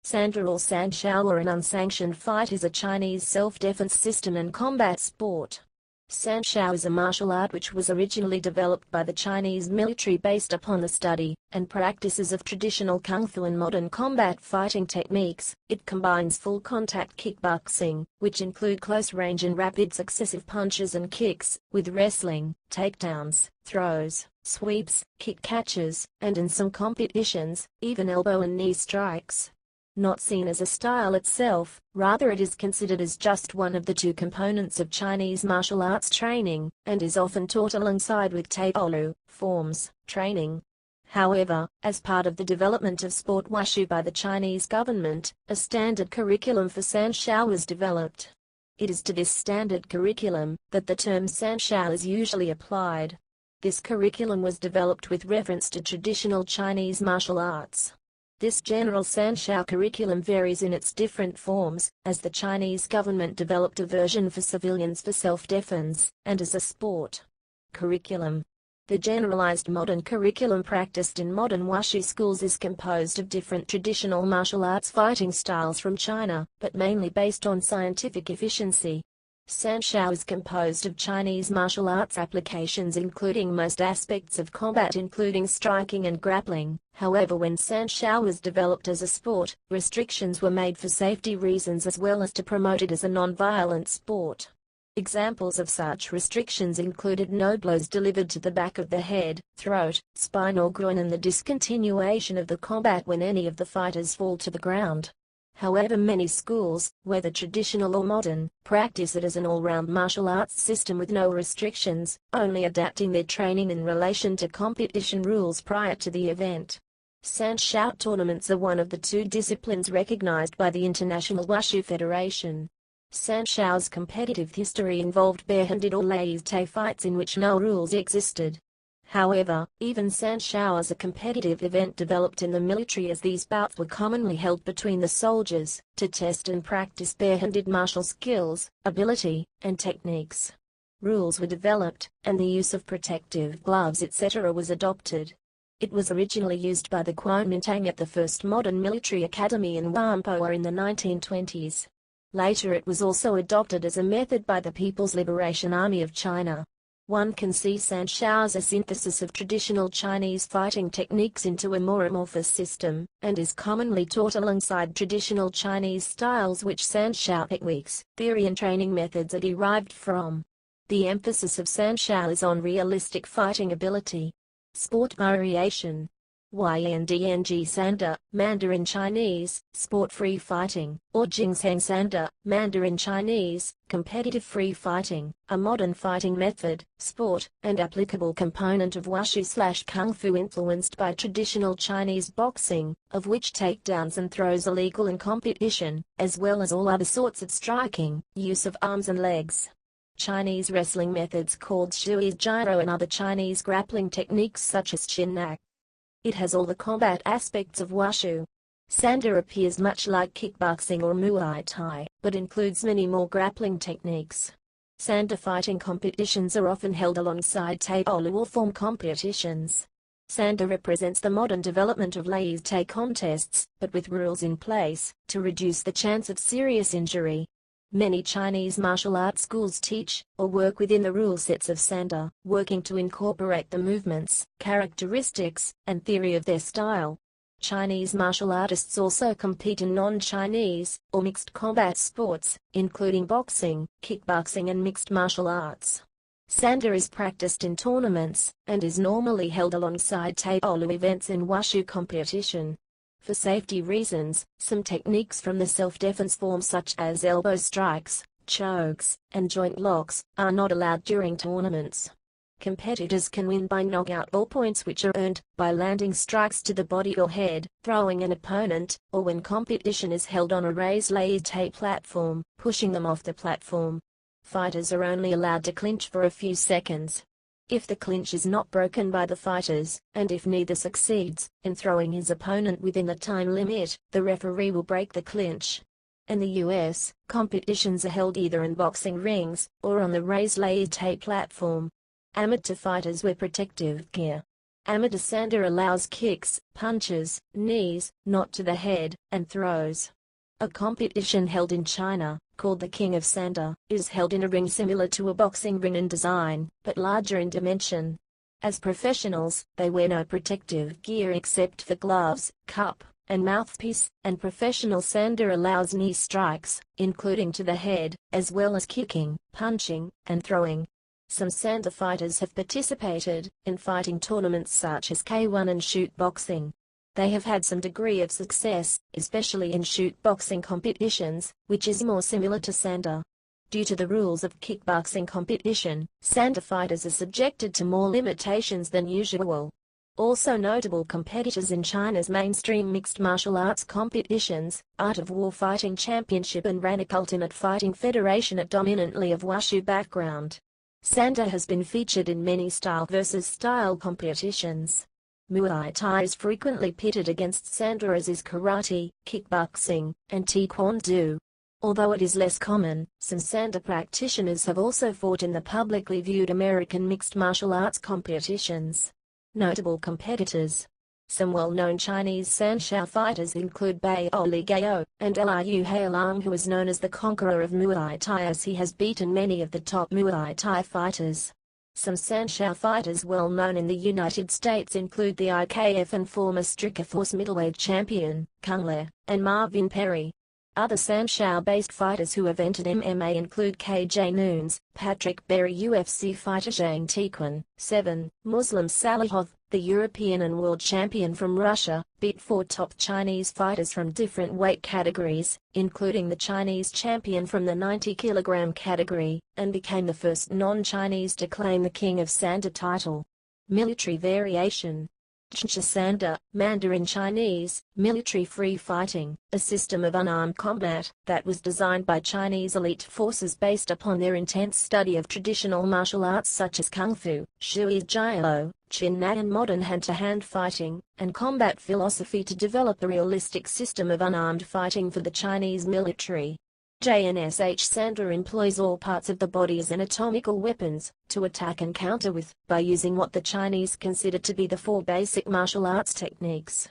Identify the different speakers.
Speaker 1: Sanda or Sanshou or an unsanctioned fight is a Chinese self-defense system and combat sport. Sanshou is a martial art which was originally developed by the Chinese military based upon the study and practices of traditional kung fu and modern combat fighting techniques. It combines full-contact kickboxing, which include close-range and rapid successive punches and kicks, with wrestling, takedowns, throws, sweeps, kick catches, and in some competitions, even elbow and knee strikes. Not seen as a style itself, rather it is considered as just one of the two components of Chinese martial arts training, and is often taught alongside with taolu, forms, training. However, as part of the development of sport wushu by the Chinese government, a standard curriculum for Sanshou was developed. It is to this standard curriculum that the term Sanshou is usually applied. This curriculum was developed with reference to traditional Chinese martial arts. This general Sanshou curriculum varies in its different forms, as the Chinese government developed a version for civilians for self-defense, and as a sport curriculum. The generalized modern curriculum practiced in modern wushu schools is composed of different traditional martial arts fighting styles from China, but mainly based on scientific efficiency. Sanshou is composed of Chinese martial arts applications including most aspects of combat including striking and grappling. However, when Sanshou was developed as a sport, restrictions were made for safety reasons as well as to promote it as a non-violent sport. Examples of such restrictions included no blows delivered to the back of the head, throat, spine or groin and the discontinuation of the combat when any of the fighters fall to the ground. However, many schools, whether traditional or modern, practice it as an all-round martial arts system with no restrictions, only adapting their training in relation to competition rules prior to the event. Sanshou tournaments are one of the two disciplines recognized by the International Wushu Federation. Sanshou's competitive history involved barehanded or laissez-faire fights in which no rules existed. However, even Sanshou as a competitive event developed in the military as these bouts were commonly held between the soldiers, to test and practice barehanded martial skills, ability, and techniques. Rules were developed, and the use of protective gloves etc. was adopted. It was originally used by the Kuomintang at the first modern military academy in Whampoa in the 1920s. Later it was also adopted as a method by the People's Liberation Army of China. One can see Sanshou as a synthesis of traditional Chinese fighting techniques into a more amorphous system, and is commonly taught alongside traditional Chinese styles which Sanshou techniques, theory and training methods are derived from. The emphasis of Sanshou is on realistic fighting ability. Sport variation. Yndng Sanda, Mandarin Chinese, sport free fighting, or Jingsheng Sanda, Mandarin Chinese, competitive free fighting, a modern fighting method, sport, and applicable component of wushu/kung fu influenced by traditional Chinese boxing, of which takedowns and throws are legal in competition, as well as all other sorts of striking, use of arms and legs. Chinese wrestling methods called shui gyro and other Chinese grappling techniques such as chin nak. It has all the combat aspects of wushu. Sanda appears much like kickboxing or Muay Thai, but includes many more grappling techniques. Sanda fighting competitions are often held alongside taolu or form competitions. Sanda represents the modern development of laissez-faire contests, but with rules in place, to reduce the chance of serious injury. Many Chinese martial arts schools teach, or work within the rule sets of Sanda, working to incorporate the movements, characteristics, and theory of their style. Chinese martial artists also compete in non-Chinese, or mixed combat sports, including boxing, kickboxing and mixed martial arts. Sanda is practiced in tournaments, and is normally held alongside taolu events in wushu competition. For safety reasons, some techniques from the self-defense form such as elbow strikes, chokes, and joint locks, are not allowed during tournaments. Competitors can win by knockout or points which are earned by landing strikes to the body or head, throwing an opponent, or when competition is held on a raised laissez-faire platform, pushing them off the platform. Fighters are only allowed to clinch for a few seconds. If the clinch is not broken by the fighters, and if neither succeeds in throwing his opponent within the time limit, the referee will break the clinch. In the US, competitions are held either in boxing rings, or on the raised laissez-faire platform. Amateur fighters wear protective gear. Amateur Sanda allows kicks, punches, knees, not to the head, and throws. A competition held in China, called the King of Sanda, is held in a ring similar to a boxing ring in design, but larger in dimension. As professionals, they wear no protective gear except for gloves, cup, and mouthpiece, and professional Sanda allows knee strikes, including to the head, as well as kicking, punching, and throwing. Some Sanda fighters have participated in fighting tournaments such as K1 and shoot boxing. They have had some degree of success, especially in shoot boxing competitions, which is more similar to Sanda. Due to the rules of kickboxing competition, Sanda fighters are subjected to more limitations than usual. Also notable competitors in China's mainstream mixed martial arts competitions, Art of War Fighting Championship and Ranik Ultimate Fighting Federation are dominantly of wushu background. Sanda has been featured in many style versus style competitions. Muay Thai is frequently pitted against Sanda, as is karate, kickboxing, and taekwondo. Although it is less common, some Sanda practitioners have also fought in the publicly viewed American mixed martial arts competitions. Notable competitors. Some well-known Chinese Sanshou fighters include Baoli Gao and Liu Heilang, who is known as the conqueror of Muay Thai, as he has beaten many of the top Muay Thai fighters. Some Sanshou fighters well known in the United States include the IKF and former Strikeforce middleweight champion, Kung Le, and Marvin Perry. Other Sanshou-based fighters who have entered MMA include KJ Noons, Patrick Berry, UFC fighter Zhang Tiquan, 7, Muslim Salihov, the European and world champion from Russia, beat 4 top Chinese fighters from different weight categories, including the Chinese champion from the 90-kilogram category, and became the first non-Chinese to claim the King of Sanda title. Military variation. Sanda, Mandarin Chinese, military free fighting, a system of unarmed combat that was designed by Chinese elite forces based upon their intense study of traditional martial arts such as Kung Fu, Shui Jiao, Chin Na, and modern hand-to-hand fighting, and combat philosophy to develop a realistic system of unarmed fighting for the Chinese military. JNSH Sanda employs all parts of the body as anatomical weapons, to attack and counter with, by using what the Chinese consider to be the 4 basic martial arts techniques.